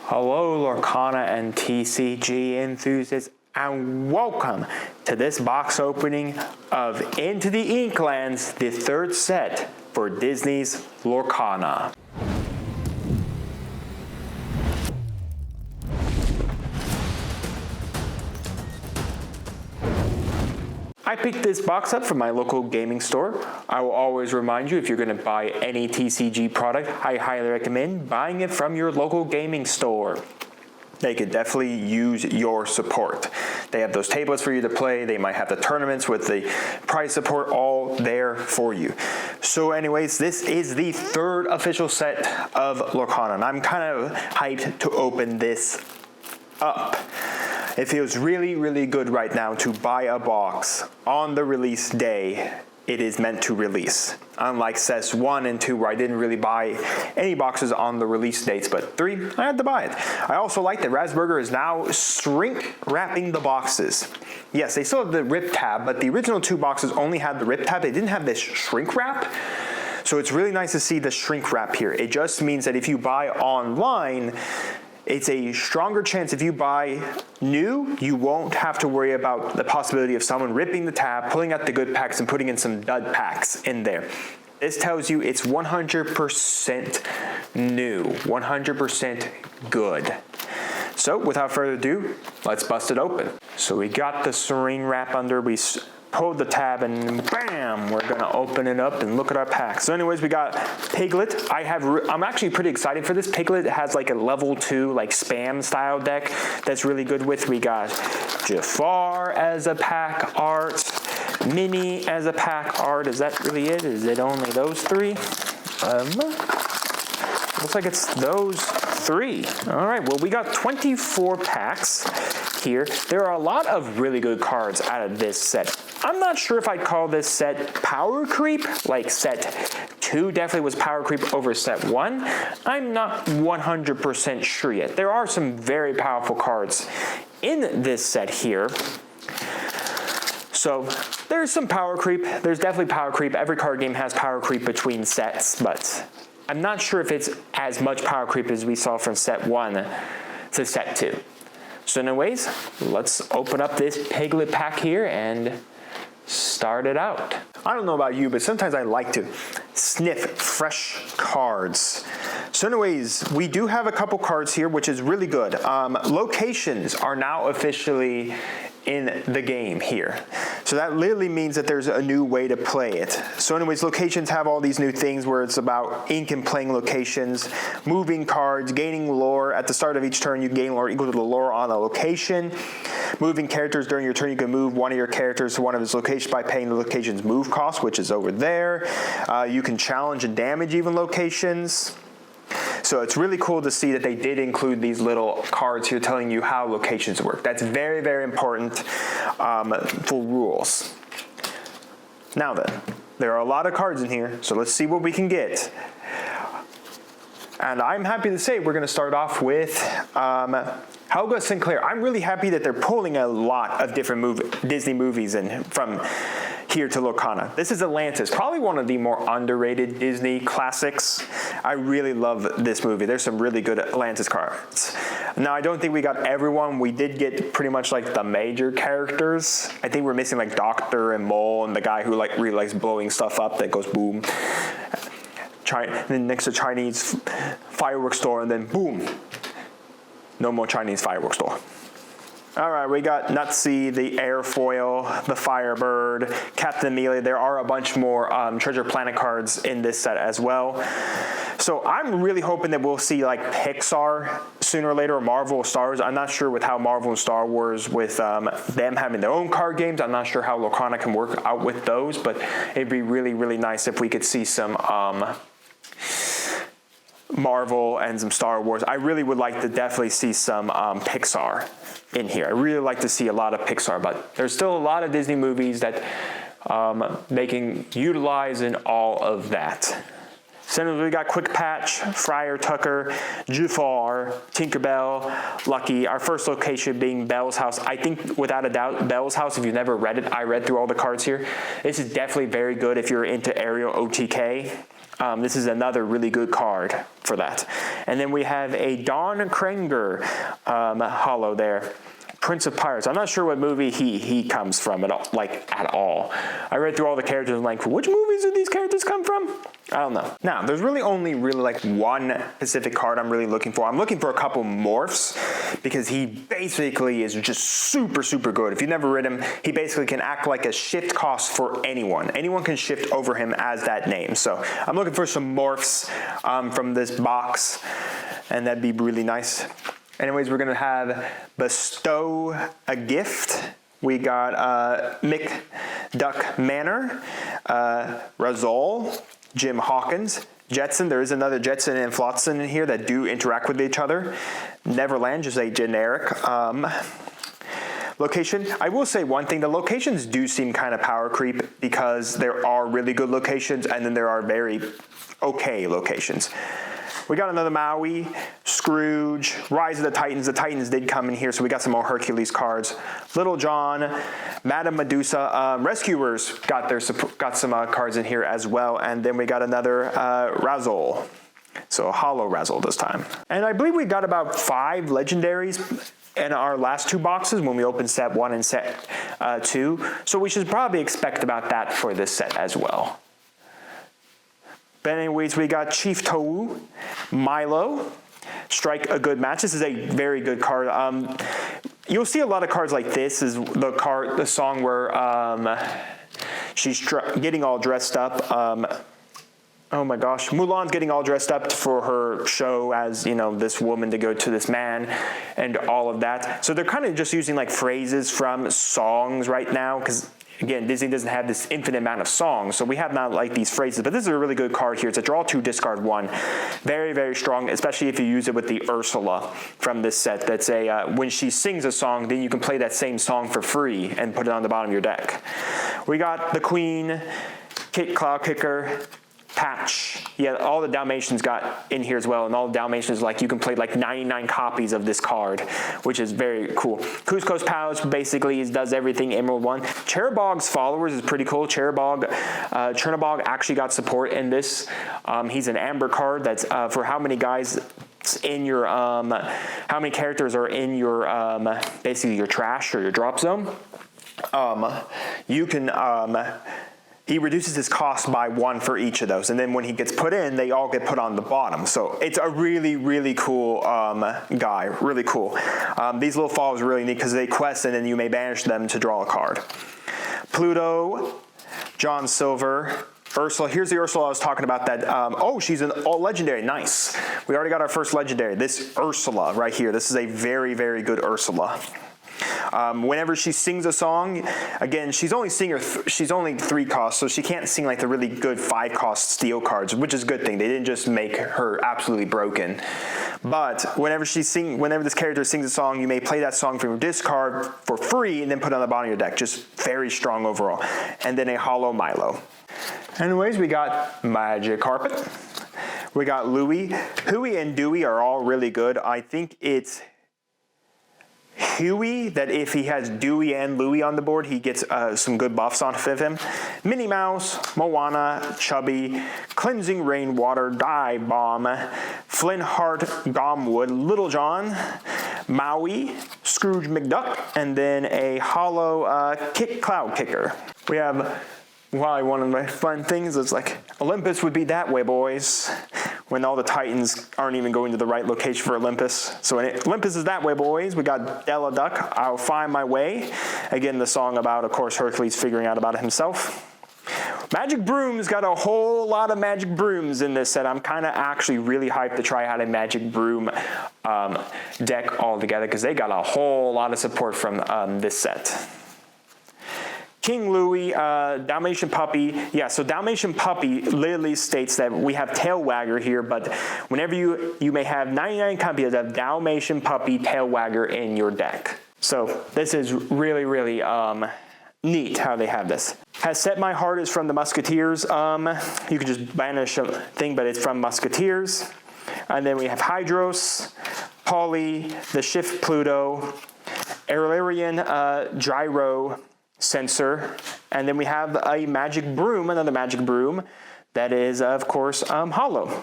Hello Lorcana and TCG enthusiasts, and welcome to this box opening of Into the Inklands, the third set for Disney's Lorcana. I picked this box up from my local gaming store. I will always remind you, if you're going to buy any TCG product, I highly recommend buying it from your local gaming store. They could definitely use your support. They have those tablets for you to play. They might have the tournaments with the prize support all there for you. So anyways, this is the third official set of Lorcana, and I'm kind of hyped to open this up. It feels really, really good right now to buy a box on the release day it is meant to release. Unlike sets 1 and 2 where I didn't really buy any boxes on the release dates, but 3, I had to buy it. I also like that Razzburger is now shrink wrapping the boxes. Yes, they still have the rip tab, but the original 2 boxes only had the rip tab. They didn't have this shrink wrap. So it's really nice to see the shrink wrap here. It just means that if you buy online, it's a stronger chance. If you buy new, you won't have to worry about the possibility of someone ripping the tab, pulling out the good packs, and putting in some dud packs in there. This tells you it's 100% new, 100% good. So without further ado, let's bust it open. So we got the saran wrap under, we pulled the tab, and bam, we're gonna open it up and look at our pack. So anyways, we got Piglet. I'm actually pretty excited for this. Piglet has like a level 2 like spam style deck that's really good with. We got Jafar as a pack art, Minnie as a pack art. Is that really it? Is it only those 3? Looks like it's those 3. All right, well, we got 24 packs here. There are a lot of really good cards out of this set. I'm not sure if I'd call this set power creep, like set 2 definitely was power creep over set 1. I'm not 100% sure yet. There are some very powerful cards in this set here. So there's some power creep. There's definitely power creep. Every card game has power creep between sets, but I'm not sure if it's as much power creep as we saw from set 1 to set 2. So anyways, let's open up this Piglet pack here and start it out. I don't know about you, but sometimes I like to sniff fresh cards. So anyways, we do have a couple cards here, which is really good. Locations are now officially in the game here. So that literally means that there's a new way to play it. So anyways, locations have all these new things where it's about ink and playing locations, moving cards, gaining lore. At the start of each turn, you gain lore equal to the lore on a location. Moving characters during your turn, you can move one of your characters to one of his locations by paying the location's move cost, which is over there. You can challenge and damage even locations. So it's really cool to see that they did include these little cards here telling you how locations work. That's very, very important for rules. Now then, there are a lot of cards in here, so let's see what we can get. And I'm happy to say we're going to start off with 𝐂𝐍𝐍𝐿. I'm really happy that they're pulling a lot of different Disney movies in from here to Lorcana. This is Atlantis, probably one of the more underrated Disney classics. I really love this movie. There's some really good Atlantis cards. Now, I don't think we got everyone. We did get pretty much like the major characters. I think we're missing like Doctor and Mole and the guy who like really likes blowing stuff up that goes boom. Then next to Chinese fireworks store, and then boom. No more Chinese fireworks store. All right, we got Nutsy, the Airfoil, the Firebird, Captain Amelia. There are a bunch more Treasure Planet cards in this set as well. So I'm really hoping that we'll see like Pixar sooner or later, or Marvel or Star Wars. I'm not sure with how Marvel and Star Wars, with them having their own card games. I'm not sure how Lorcana can work out with those, but it'd be really, really nice if we could see some Marvel and some Star Wars. I really would like to definitely see some Pixar in here. I really like to see a lot of Pixar, but there's still a lot of Disney movies that they can utilize in all of that. So we got Quick Patch, Friar Tucker, Jafar, Tinkerbell, Lucky. Our first location being Belle's house. I think without a doubt, Belle's house, if you've never read it, I read through all the cards here. This is definitely very good if you're into aerial OTK. This is another really good card for that. And then we have a Don Krenger holo there. Prince of Pirates. I'm not sure what movie he comes from at all. I read through all the characters and like, which movies do these characters come from? I don't know. Now, there's really only like one specific card I'm really looking for. I'm looking for a couple morphs because he basically is just super, super good. If you've never read him, he basically can act like a shift cost for anyone. Anyone can shift over him as that name. So I'm looking for some morphs from this box, and that'd be really nice. Anyways, we're gonna have Bestow a Gift. We got Mick Duck Manor, Razol, Jim Hawkins, Jetson. There is another Jetson and Flotsam in here that do interact with each other. Neverland, just a generic location. I will say one thing, the locations do seem kind of power creep because there are really good locations and then there are very okay locations. We got another Maui, Scrooge, Rise of the Titans. The Titans did come in here, so we got some more Hercules cards. Little John, Madame Medusa, Rescuers got some cards in here as well, and then we got another Razol. So a holo Razol this time. And I believe we got about 5 legendaries in our last 2 boxes when we opened set 1 and set 2. So we should probably expect about that for this set as well. But anyways, we got Chief Towu, Milo, Strike a Good Match. This is a very good card. You'll see a lot of cards like this. Is the song where she's getting all dressed up. Oh my gosh, Mulan's getting all dressed up for her show as, you know, this woman to go to this man and all of that. So they're kind of just using like phrases from songs right now because, again, Disney doesn't have this infinite amount of songs, so we have not like these phrases, but this is a really good card here. It's a draw 2, discard 1. Very, very strong, especially if you use it with the Ursula from this set. That's when she sings a song, then you can play that same song for free and put it on the bottom of your deck. We got the Queen, Cloud Kicker, Patch. Yeah, all the Dalmatians got in here as well, and all the Dalmatians, like, you can play like 99 copies of this card, which is very cool. Kuzco's Palace basically does everything Emerald 1. Cherubog's Followers is pretty cool. Chernabog actually got support in this. He's an amber card that's for how many guys in your how many characters are in your basically your trash or your drop zone. You can he reduces his cost by 1 for each of those, and then when he gets put in, they all get put on the bottom. So it's a really, really cool guy, really cool. These little followers are really neat because they quest, and then you may banish them to draw a card. Pluto, John Silver, Ursula. Here's the Ursula I was talking about. That oh, she's an all legendary. Nice. We already got our first legendary. This Ursula right here. This is a very, very good Ursula. Whenever she sings a song, again, she's only 3 costs, so she can't sing like the really good 5-cost steel cards, which is a good thing. They didn't just make her absolutely broken. But whenever this character sings a song, you may play that song from your discard for free and then put it on the bottom of your deck. Just very strong overall. And then a holo Milo. Anyways, we got Magic Carpet. We got Louie. Huey and Dewey are all really good. I think it's Huey, that if he has Dewey and Louie on the board, he gets some good buffs off of him. Minnie Mouse, Moana, Chubby, Cleansing Rainwater, Dive Bomb, Flintheart, Gomwood, Little John, Maui, Scrooge McDuck, and then a holo Cloud Kicker. We have, one of my fun things is like, Olympus would be that way, boys. When all the Titans aren't even going to the right location for Olympus. So when Olympus is that way, boys, we got Della Duck, I'll Find My Way. Again, the song about, of course, Hercules figuring out about himself. Magic Broom's got a whole lot of Magic Brooms in this set. I'm kind of actually really hyped to try out a Magic Broom deck altogether because they got a whole lot of support from this set. King Louie, Dalmatian Puppy. Yeah, so Dalmatian Puppy literally states that we have Tail Wagger here, but whenever you may have 99 copies of Dalmatian Puppy Tail Wagger in your deck. So this is really, really neat how they have this. Has Set My Heart is from the Musketeers. You can just banish a thing, but it's from Musketeers. And then we have Hydros, Polly, the Shift Pluto, Aurelian Gyro Sensor, and then we have a Magic Broom, another Magic Broom, that is, of course, hollow.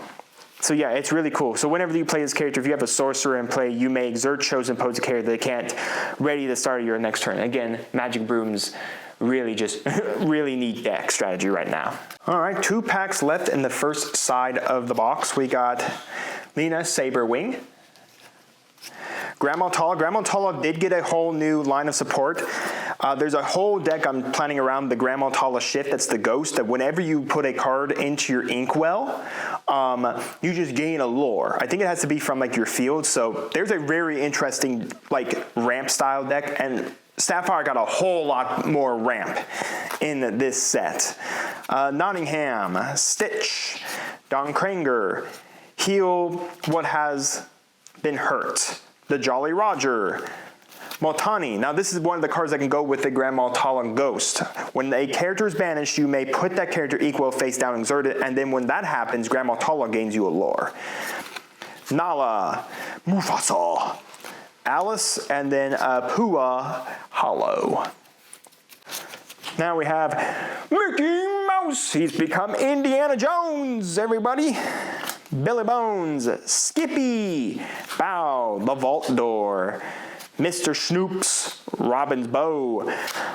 So yeah, it's really cool. So whenever you play this character, if you have a sorcerer in play, you may exert chosen pose a character they can't, ready to start your next turn. Again, Magic Broom's really just really neat deck strategy right now. All right, 2 packs left in the first side of the box. We got Lena Saberwing, Grandma Tala. Grandma Tala did get a whole new line of support. There's a whole deck I'm planning around the Grandma Tala Shift. That's the ghost, that whenever you put a card into your Inkwell, you just gain a lore. I think it has to be from like your field. So there's a very interesting like ramp style deck, and Sapphire got a whole lot more ramp in this set. Nottingham, Stitch, Don Kranger, Heal What Has Been Hurt, the Jolly Roger, Multani. Now this is one of the cards that can go with the Grandma Tala Ghost. When a character is banished, you may put that character equal face down and exert it, and then when that happens, Grandma Tala gains you a lore. Nala, Mufasa, Alice, and then Pua Hollow. Now we have Mickey Mouse. He's become Indiana Jones, everybody. Billy Bones, Skippy, Bow, the Vault Door, Mr. Snoops, Robin's Bow,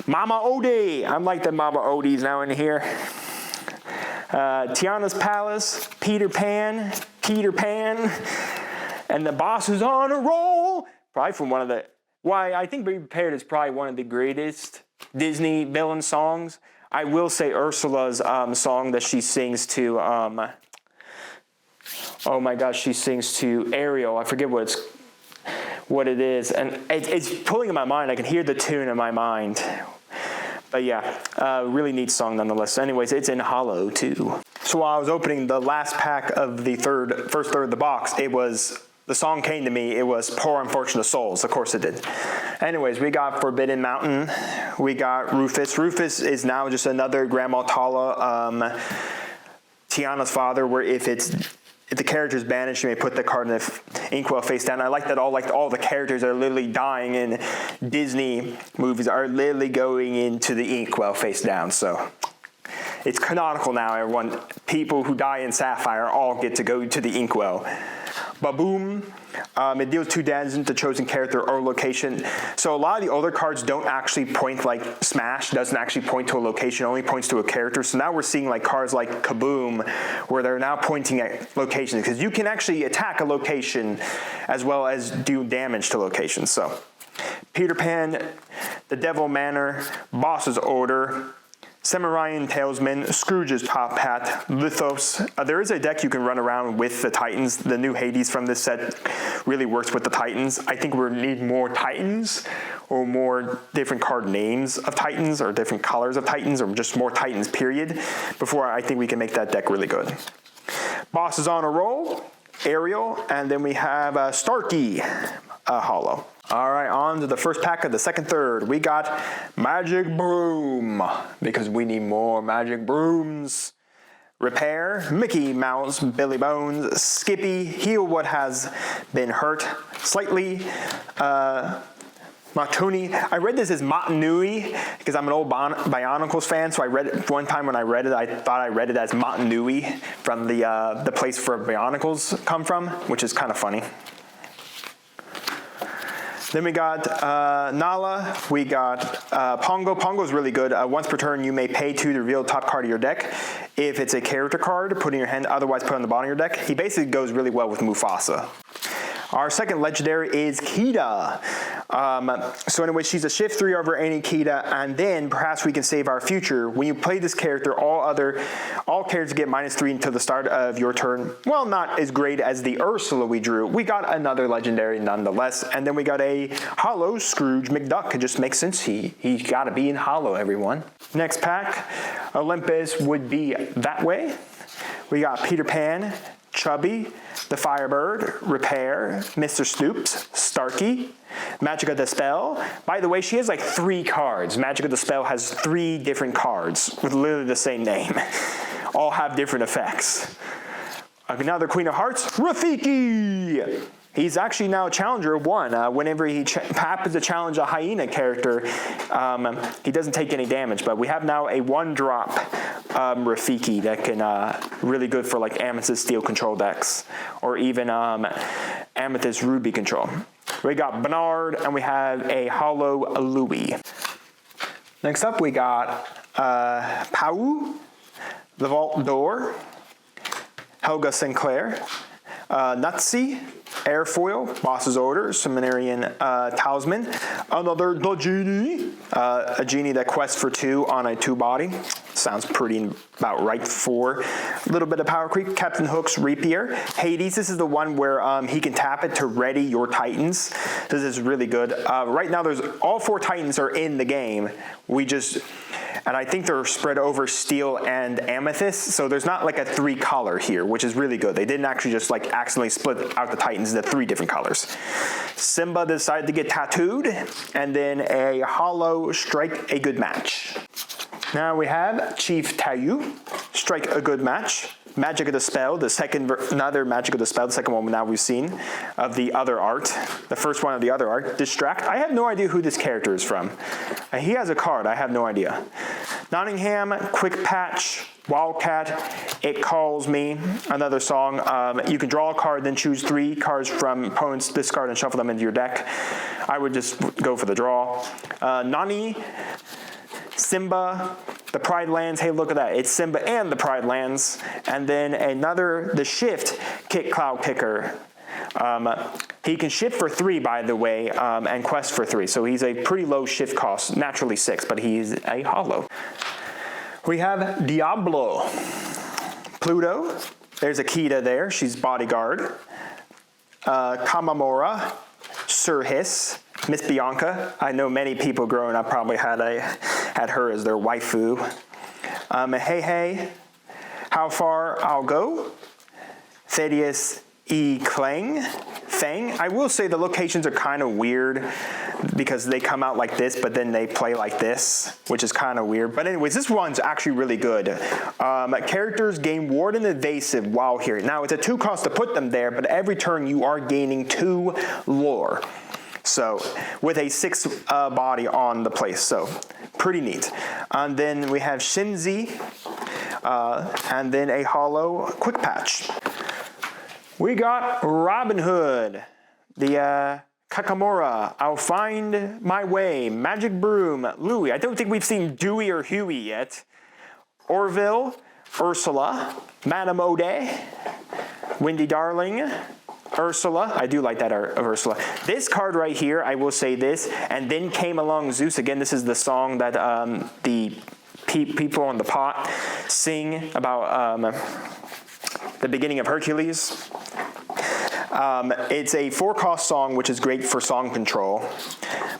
Mama Odie. I'm like the Mama Odies now in here. Tiana's Palace, Peter Pan, and the boss is on a roll. Probably from one of the, why I think Be Prepared is probably one of the greatest Disney villain songs. I will say Ursula's song that she sings to, oh my gosh, she sings to Ariel. I forget what it is, and it's pulling in my mind. I can hear the tune in my mind. But yeah, really neat song nonetheless. Anyways, it's in hollow too. So while I was opening the last pack of the first third of the box, the song came to me. It was Poor Unfortunate Souls. Of course it did. Anyways, we got Forbidden Mountain. We got Rufus. Rufus is now just another Grandma Tala, Tiana's father, where if the character is banished, you may put the card in the Inkwell face down. I like that all the characters are literally dying in Disney movies are literally going into the Inkwell face down. So it's canonical now, everyone. People who die in Sapphire all get to go to the Inkwell. Baboom. It deals 2 damage to chosen character or location. So a lot of the older cards don't actually point, like Smash doesn't actually point to a location, only points to a character. So now we're seeing like cards like Kaboom, where they're now pointing at locations, because you can actually attack a location as well as do damage to locations. So Peter Pan, the Devil Manor, Boss's Order, Semirayan Talesman, Scrooge's Top Hat, Lithos. There is a deck you can run around with the Titans. The new Hades from this set really works with the Titans. I think we need more Titans, or more different card names of Titans, or different colors of Titans, or just more Titans, period, before I think we can make that deck really good. Boss is on a roll, Ariel, and then we have Starkey, hollow. All right, on to the first pack of the second third. We got Magic Broom, because we need more Magic Brooms. Repair, Mickey Mouse, Billy Bones, Skippy, Heal What Has Been Hurt Slightly, Matuni. I read this as Matanui because I'm an old Bionicles fan, so I read it one time when I read it. I thought I read it as Matanui from the place where Bionicles come from, which is kind of funny. Then we got Nala, we got Pongo. Pongo is really good. Once per turn, you may pay 2 to reveal the top card of your deck. If it's a character card, put in your hand, otherwise put on the bottom of your deck. He basically goes really well with Mufasa. Our second legendary is Kida. So anyway, she's a shift 3 over any Kida, and then perhaps we can save our future. When you play this character, all characters get -3 until the start of your turn. Well, not as great as the Ursula we drew. We got another legendary nonetheless, and then we got a hollow Scrooge McDuck. It just makes sense. He's got to be in hollow, everyone. Next pack, Olympus would be that way. We got Peter Pan, Chubby, the Firebird, Repair, Mr. Snoops, Starkey, Magic of Dispel. By the way, she has like 3 cards. Magic of Dispel has 3 different cards with literally the same name. All have different effects. Another Queen of Hearts, Rafiki. He's actually now a challenger 1. Whenever he happens to challenge a hyena character, he doesn't take any damage. But we have now a 1-drop Rafiki that can really good for like Amethyst Steel control decks, or even Amethyst Ruby control. We got Bernard, and we have a Hollow Louis. Next up, we got Pau, the Vault Door, Helga Sinclair, Nutsi, Airfoil, Boss's Order, Seminarian Talisman, another the Genie, a Genie that quests for 2 on a 2-body. Sounds pretty about right for a little bit of power creep. Captain Hook's Rapier. Hades, this is the one where he can tap it to ready your Titans. This is really good. Right now, there's all 4 Titans are in the game. And I think they're spread over Steel and Amethyst, so there's not like a 3-color here, which is really good. They didn't actually just like accidentally split out the Titans into 3 different colors. Simba decided to get tattooed, and then a Hollow Strike a Good Match. Now we have Chief Tayu, Strike a Good Match. Magic of the Spell, another Magic of the Spell, the second one now we've seen of the other art. The first one of the other art, Distract. I have no idea who this character is from. He has a card, I have no idea. Nottingham, Quick Patch, Wildcat, It Calls Me, another song. You can draw a card, then choose 3 cards from opponents, discard and shuffle them into your deck. I would just go for the draw. Nani, Simba, the Pride Lands. Hey, look at that. It's Simba and the Pride Lands. And then another, the Shift Kick Cloud Kicker. He can shift for 3, by the way, and quest for 3. So he's a pretty low shift cost, naturally 6, but he's a hollow. We have Diablo. Pluto. There's Akita there. She's bodyguard. Kamamora. Sir Hiss. Miss Bianca. I know many people growing up probably had her as their waifu. Hey Hey. How Far I'll Go. Thaddeus E. Fang. I will say the locations are kind of weird because they come out like this, but then they play like this, which is kind of weird. But anyways, this one's actually really good. Characters gain Ward and Evasive while here. Now, it's a 2 cost to put them there, but every turn you are gaining 2 lore. So, with a 6 body on the place, so pretty neat. And then we have Shinzi, and then a Hollow Quick Patch. We got Robin Hood, the Kakamora, I'll Find My Way, Magic Broom, Louis. I don't think we've seen Dewey or Huey yet. Orville, Ursula, Madame O'Day, Windy Darling, Ursula. I do like that of Ursula. This card right here, I will say this, and then came along Zeus. Again, this is the song that the people on the pot sing about the beginning of Hercules. It's a 4-cost song, which is great for song control,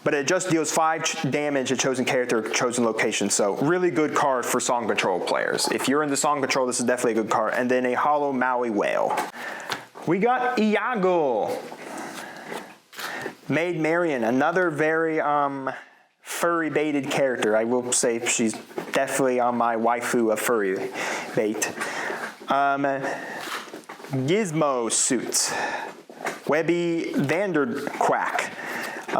but it just deals 5 damage to chosen character, chosen location. So really good card for song control players. If you're into song control, this is definitely a good card. And then a Hollow Maui Whale. We got Iago, Maid Marian, another very furry baited character. I will say she's definitely on my waifu of furry bait. Gizmo Suit, Webby Vanderquack,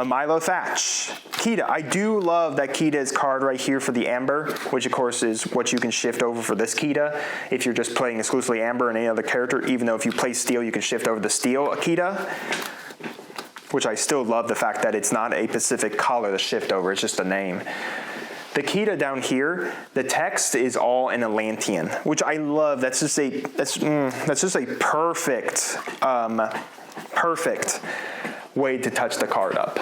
Milo Thatch, Kita. I do love that Kita's card right here for the Amber, which of course is what you can shift over for this Kita if you're just playing exclusively Amber and any other character, even though if you play Steel, you can shift over the Steel Akita, which I still love the fact that it's not a specific color to shift over, it's just a name. The Kita down here, the text is all in Atlantean, which I love. That's just a perfect, perfect way to touch the card up.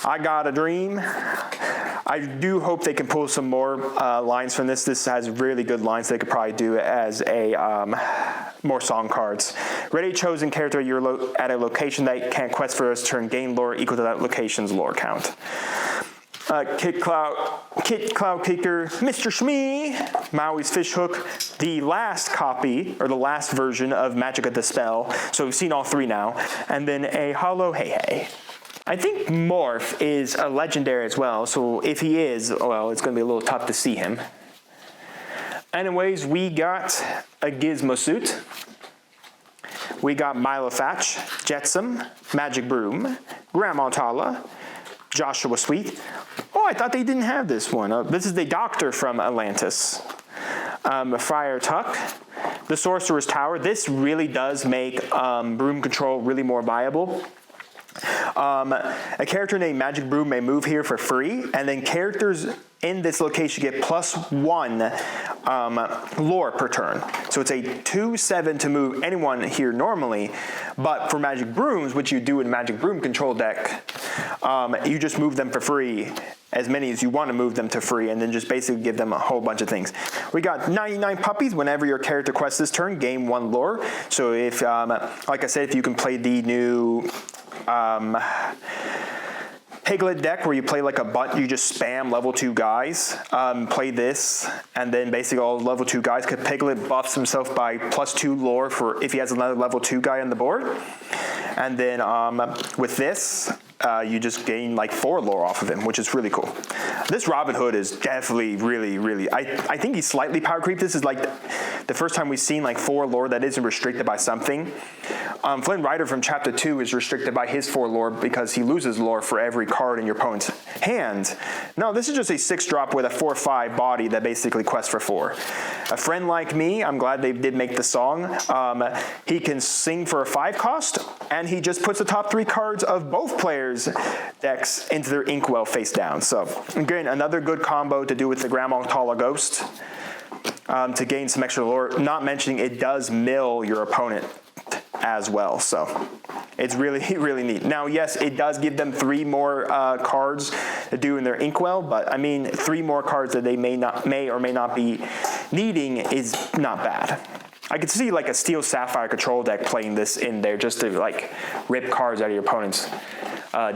I Got a Dream. I do hope they can pull some more lines from this. This has really good lines. They could probably do it as a more song cards. Ready chosen character, you're at a location that can't quest for us turn, gain lore equal to that location's lore count. Kit Cloud Kicker, Mr. Shmee, Maui's Fishhook, the last copy, or the last version of Magic of the Spell. So we've seen all 3 now. And then a Hollow Hey Hey. I think Morph is a legendary as well, so if he is, well, it's going to be a little tough to see him. Anyways, we got a Gizmo suit. We got Milofatch, Jetsam, Magic Broom, Grandma Tala, Joshua Sweet. Oh, I thought they didn't have this one. This is the Doctor from Atlantis. Friar Tuck, the Sorcerer's Tower. This really does make broom control really more viable. A character named Magic Broom may move here for free, and then characters in this location get +1 lore per turn. So it's a 2/7 to move anyone here normally, but for Magic Brooms, which you do in Magic Broom control deck, you just move them for free, as many as you want to move them to free, and then just basically give them a whole bunch of things. We got 99 puppies. Whenever your character quests this turn, gain 1 lore. So if, like I said, if you can play the new Piglet deck where you play like a butt, you just spam level 2 guys, play this, and then basically all level 2 guys, because Piglet buffs himself by +2 lore for if he has another level 2 guy on the board. And then with this, you just gain like 4 lore off of him, which is really cool. This Robin Hood is definitely really, I think he's slightly power creep. This is like the first time we've seen like 4 lore that isn't restricted by something. Flynn Rider from Chapter 2 is restricted by his 4 lore because he loses lore for every card in your opponent's hand. No, this is just a 6-drop with a 4/5 body that basically quests for 4. A Friend Like Me, I'm glad they did make the song. He can sing for a 5 cost, and he just puts the top 3 cards of both players' decks into their Inkwell face down. So again, another good combo to do with the Grandma Tala Ghost to gain some extra lore. Not mentioning it does mill your opponent as well, so it's really neat. Now, yes, it does give them 3 more cards to do in their Inkwell, but I mean 3 more cards that they may or may not be needing is not bad. I could see like a Steel Sapphire control deck playing this in there just to like rip cards out of your opponent's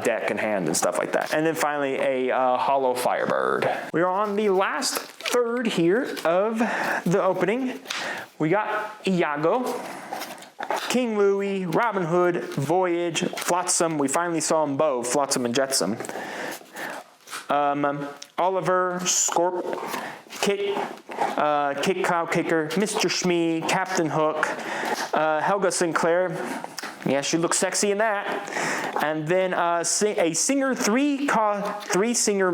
deck and hand and stuff like that. And then finally a Hollow Firebird. We are on the last third here of the opening. We got Iago, King Louie, Robin Hood, Voyage, Flotsam. We finally saw them both, Flotsam and Jetsam. Oliver, Scorp, Kick Kicker, Mr. Shmee, Captain Hook, Helga Sinclair. Yeah, she looks sexy in that. And then a singer, 3-singer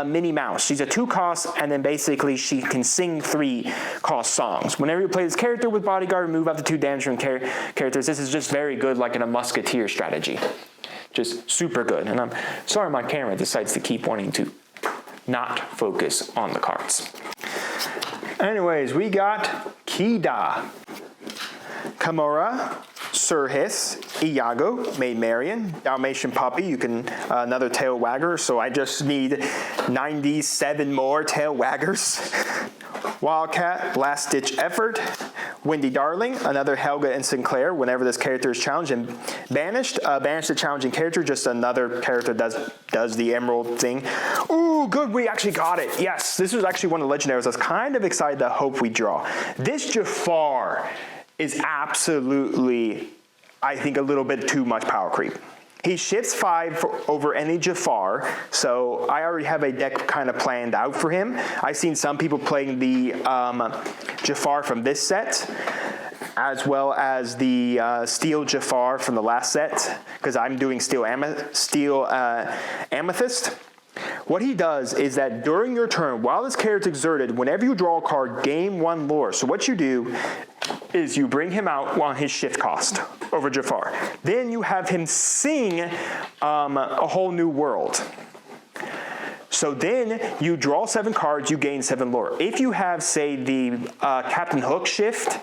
Minnie Mouse. She's a 2-cost, and then basically she can sing 3-cost songs. Whenever you play this character with Bodyguard, remove up to 2 damage from characters. This is just very good, like in a Musketeer strategy. Just super good. And I'm sorry my camera decides to keep wanting to not focus on the cards. Anyways, we got Kida, Kamora, Surhis, Iago, Maid Marian, Dalmatian Puppy. You can another tail wagger, so I just need 97 more tail waggers. Wildcat, Last Ditch Effort, Windy Darling, another Helga and Sinclair. Whenever this character is challenged and banished, banish the challenging character. Just another character does the emerald thing. Ooh, good, we actually got it. Yes, this was actually one of the legendaries I was kind of excited to hope we draw. This Jafar is absolutely, I think, a little bit too much power creep. He shifts 5 over any Jafar, so I already have a deck kind of planned out for him. I've seen some people playing the Jafar from this set, as well as the Steel Jafar from the last set, because I'm doing Steel Amethyst. What he does is that during your turn, while this character is exerted, whenever you draw a card, gain 1 lore. So what you do is you bring him out on his shift cost over Jafar. Then you have him sing A Whole New World. So then you draw 7 cards, you gain 7 lore. If you have, say, the Captain Hook shift,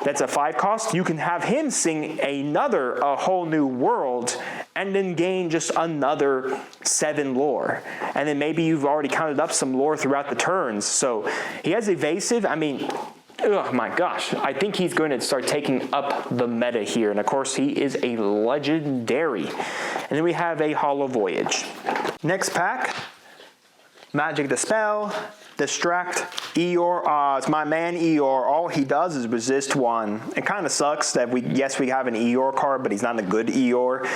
that's a 5 cost, you can have him sing A Whole New World, and then gain just another 7 lore. And then maybe you've already counted up some lore throughout the turns. So he has evasive. I mean, oh my gosh, I think he's going to start taking up the meta here. And of course, he is a legendary. And then we have a Hollow Voyage. Next pack, Magic the Spell, Distract Eeyore. It's my man Eeyore. All he does is resist 1. It kind of sucks that we have an Eeyore card, but he's not a good Eeyore.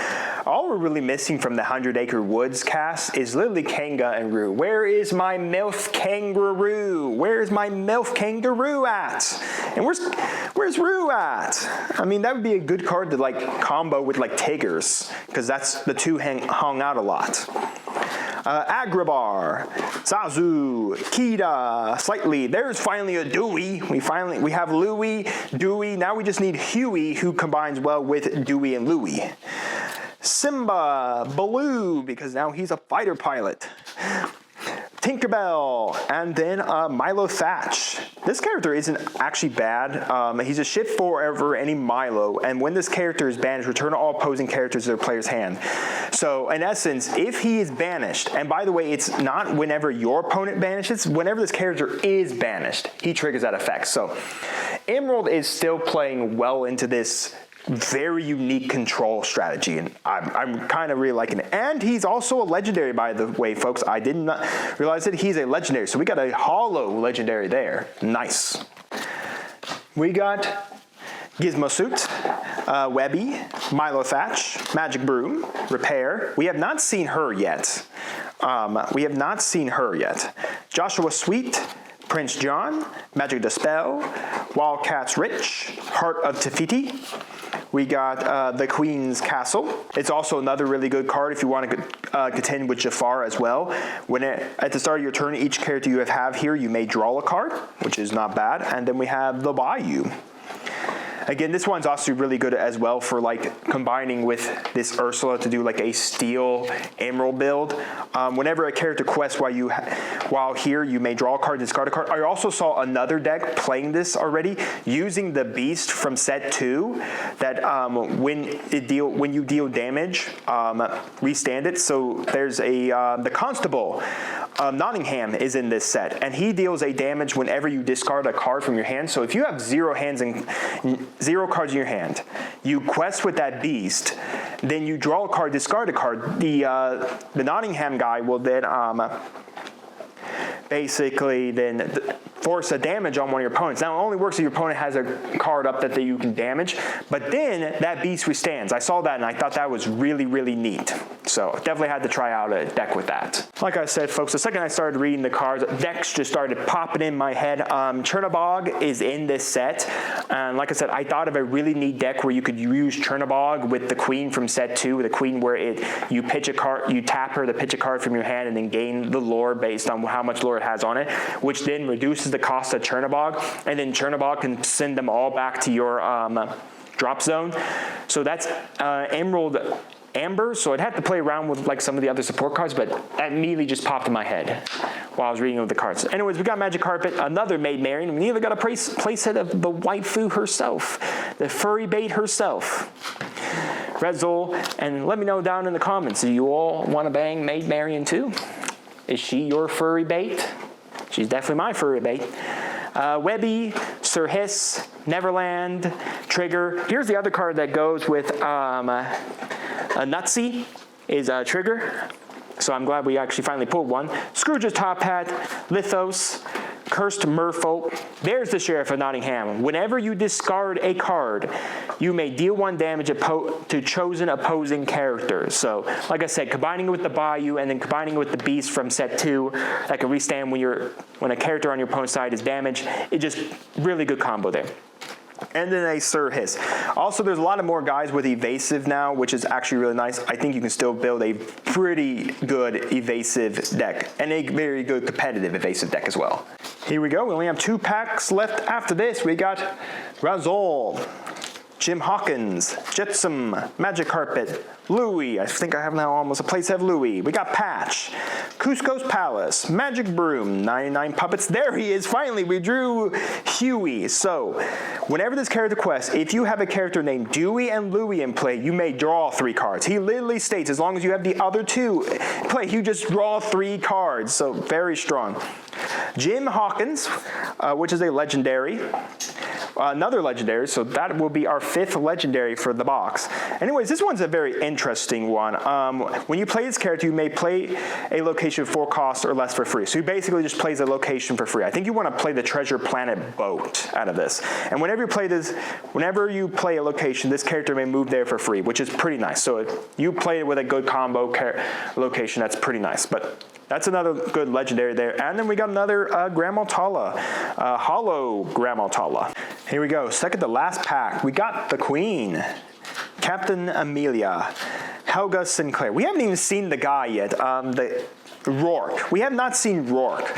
All we're really missing from the 100 Acre Woods cast is literally Kanga and Roo. Where is my MILF Kangaroo? Where is my MILF Kangaroo at? And where's Roo at? I mean, that would be a good card to like combo with like Tigers, because that's the two hung out a lot. Agrabah, Zazu, Kida, Slightly. There's finally a Dewey. We have Louie, Dewey. Now we just need Huey, who combines well with Dewey and Louie. Simba, Baloo, because now he's a fighter pilot. Tinkerbell, and then Milo Thatch. This character isn't actually bad. He's a shift forever any Milo, and when this character is banished, return all opposing characters to their player's hand. So in essence, if he is banished, and by the way, it's not whenever your opponent banishes, whenever this character is banished, he triggers that effect. So Emerald is still playing well into this very unique control strategy, and I'm kind of really liking it. And he's also a legendary, by the way, folks. I did not realize that he's a legendary, so we got a holo legendary there. Nice. We got Gizmo Suit, Webby, Milo Thatch, Magic Broom, Repair. We have not seen her yet. Joshua Sweet, Prince John, Magic Dispel, Wildcat's Rich, Heart of Tefiti. We got the Queen's Castle. It's also another really good card if you want to contend with Jafar as well. At the start of your turn, each character you have here, you may draw a card, which is not bad. And then we have the Bayou. Again, this one's also really good as well for like combining with this Ursula to do like a Steel Emerald build. Whenever a character quests while here, you may draw a card, discard a card. I also saw another deck playing this already, using the Beast from set 2, that when you deal damage, restand it. So there's the Constable. Nottingham is in this set, and he deals a damage whenever you discard a card from your hand. So if you have 0 cards in your hand, you quest with that Beast, then you draw a card, discard a card. The Nottingham guy will then basically force a damage on one of your opponents. Now, it only works if your opponent has a card up that you can damage, but then that Beast withstands. I saw that and I thought that was really, really neat. So definitely had to try out a deck with that. Like I said, folks, the second I started reading the cards, decks just started popping in my head. Chernabog is in this set, and like I said, I thought of a really neat deck where you could use Chernabog with the Queen from set 2, the Queen where you pitch a card, you tap her to pitch a card from your hand and then gain the lore based on how much lore it has on it, which then reduces the cost of Chernabog, and then Chernabog can send them all back to your drop zone. So that's Emerald Amber, so I'd have to play around with like some of the other support cards, but that immediately just popped in my head while I was reading over the cards. Anyways, we got Magic Carpet, another Maid Marian. We even got a playset of the waifu herself, the furry bait herself. Red Zol, and let me know down in the comments, do you all want to bang Maid Marian too? Is she your furry bait? She's definitely my furry bait. Webby, Sir Hiss, Neverland, Trigger. Here's the other card that goes with a Nutsy, is Trigger. So I'm glad we actually finally pulled one. Scrooge's Top Hat, Lithos, Cursed Merfolk. There's the Sheriff of Nottingham. Whenever you discard a card, you may deal 1 damage to chosen opposing characters. So, like I said, combining it with the Bayou and then combining it with the Beast from set 2, that can restand when a character on your opponent's side is damaged. It's just really good combo there. And then a Sir Hiss. Also, there's a lot of more guys with evasive now, which is actually really nice. I think you can still build a pretty good evasive deck, and a very good competitive evasive deck as well. Here we go. We only have 2 packs left after this. We got Razol, Jim Hawkins, Jetsam, Magic Carpet, Louie. I think I have now almost a playset of Louie. We got Patch, Cusco's Palace, Magic Broom, 99 Puppets. There he is, finally. We drew Huey. So, whenever this character quests, if you have a character named Dewey and Louie in play, you may draw 3 cards. He literally states, as long as you have the other 2 in play, you just draw 3 cards. So, very strong. Jim Hawkins, which is a legendary. another legendary, so that will be our 5th legendary for the box. Anyways, this one's a very interesting one. When you play this character, you may play a location for cost or less for free. So he basically just plays a location for free. I think you want to play the Treasure Planet boat out of this. And whenever you play a location, this character may move there for free, which is pretty nice. So if you play it with a good combo location, that's pretty nice. But that's another good legendary there. And then we got another Gramotala, Hollow Gramotala. Here we go, second to last pack. We got the Queen, Captain Amelia, Helga Sinclair. We haven't even seen the guy yet, the Rourke. We have not seen Rourke.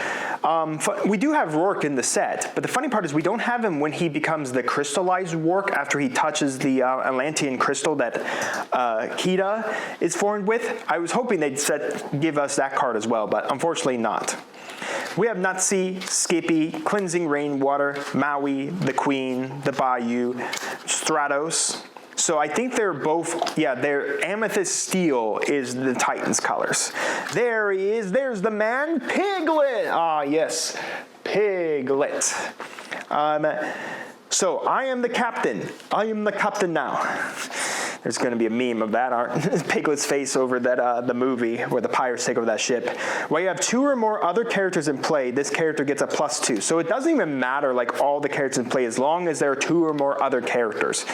We do have Rourke in the set, but the funny part is we don't have him when he becomes the crystallized Rourke after he touches the Atlantean crystal that 𝐂𝐒 is formed with. I was hoping they'd give us that card as well, but unfortunately not. We have Nutsi, Skippy, Cleansing Rainwater, Maui, the Queen, the Bayou, Stratos. So I think they're both, yeah, their Amethyst Steel is the Titans colors. There he is, there's the man, Piglet. Ah, yes, Piglet. So I am the captain. I am the captain now. There's going to be a meme of that, Piglet's face over that the movie where the pirates take over that ship. While you have 2 or more other characters in play, this character gets a +2. So it doesn't even matter like all the characters in play as long as there are 2 or more other characters.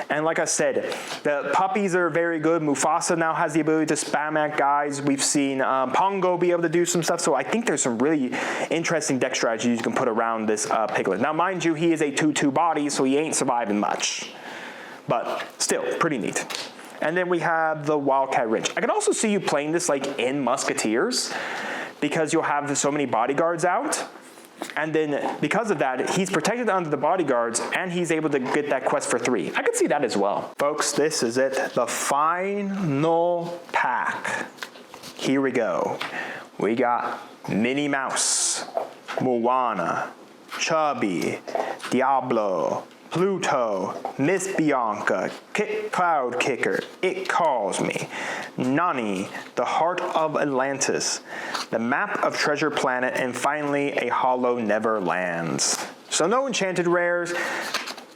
And like I said, the puppies are very good. Mufasa now has the ability to spam at guys. We've seen Pongo be able to do some stuff. So I think there's some really interesting deck strategies you can put around this Piglet. Now mind you, he is a 2/2 body, so he ain't surviving much. But still, pretty neat. And then we have the Wildcat Wrench. I could also see you playing this like in Musketeers because you'll have so many bodyguards out. And then because of that, he's protected under the bodyguards and he's able to get that quest for 3. I could see that as well. Folks, this is it. The final pack. Here we go. We got Minnie Mouse, Moana, Chubby, Diablo, Pluto, Miss Bianca, Cloud Kicker, It Calls Me, Nani, the Heart of Atlantis, the Map of Treasure Planet, and finally a Hollow Neverlands. So no enchanted rares.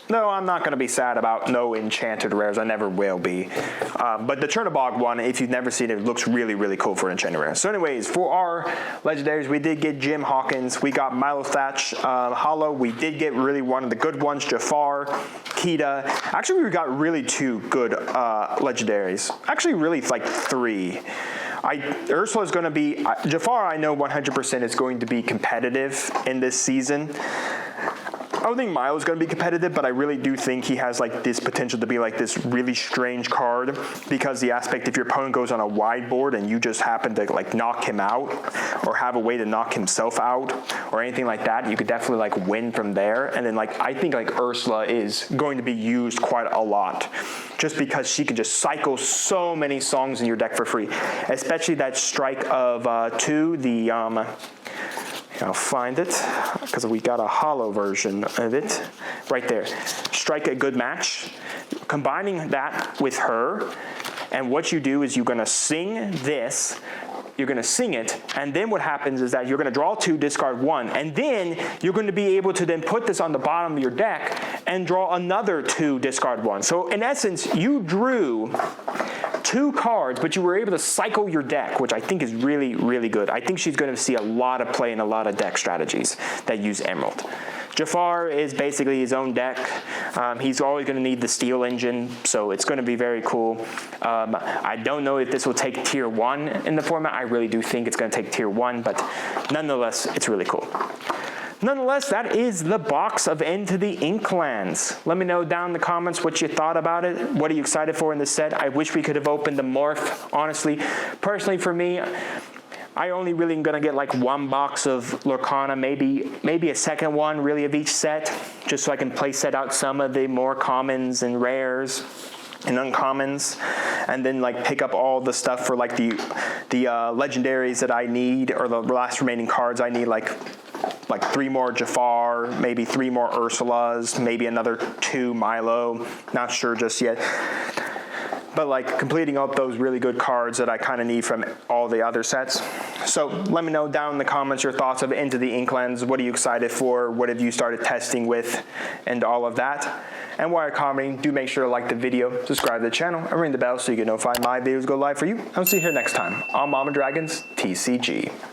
No, I'm not going to be sad about no enchanted rares. I never will be. But the Chernobog one, if you've never seen it, looks really, really cool for enchanted rares. So anyways, for our legendaries, we did get Jim Hawkins. We got Milo Thatch, Hollow. We did get really one of the good ones, Jafar, 𝐂𝐒. Actually, we got really 2 good legendaries. Actually, really like 3. Ursula is going to be, Jafar I know 100% is going to be competitive in this season. I don't think Milo's going to be competitive, but I really do think he has like this potential to be like this really strange card because the aspect if your opponent goes on a wide board and you just happen to like knock him out or have a way to knock himself out or anything like that, you could definitely like win from there. And then like I think like Ursula is going to be used quite a lot just because she can just cycle so many songs in your deck for free, especially that strike of 2, the I'll find it because we got a hollow version of it right there. Strike a good match. Combining that with her, and what you do is you're going to sing this. You're going to sing it, and then what happens is that you're going to draw 2, discard 1, and then you're going to be able to then put this on the bottom of your deck and draw another 2, discard 1. So in essence, you drew 2 cards, but you were able to cycle your deck, which I think is really, really good. I think she's going to see a lot of play in a lot of deck strategies that use Emerald. Jafar is basically his own deck. He's always going to need the Steel Engine, so it's going to be very cool. I don't know if this will take tier 1 in the format. I really do think it's going to take tier 1, but nonetheless, it's really cool. Nonetheless, that is the box of Into the Inklands. Let me know down in the comments what you thought about it. What are you excited for in this set? I wish we could have opened the Morph, honestly. Personally, for me, I only really am going to get like 1 box of Lorcana, maybe a second one really of each set, just so I can play set out some of the more commons and rares and uncommons, and then like pick up all the stuff for like the legendaries that I need, or the last remaining cards I need, like 3 more Jafar, maybe 3 more Ursulas, maybe another 2 Milo, not sure just yet. but like completing up those really good cards that I kind of need from all the other sets. So let me know down in the comments your thoughts of Into the Inklands. What are you excited for? What have you started testing with? And all of that. And while you're commenting, do make sure to like the video, subscribe to the channel, and ring the bell so you get notified my videos go live for you. I'll see you here next time on Mama Dragon's TCG.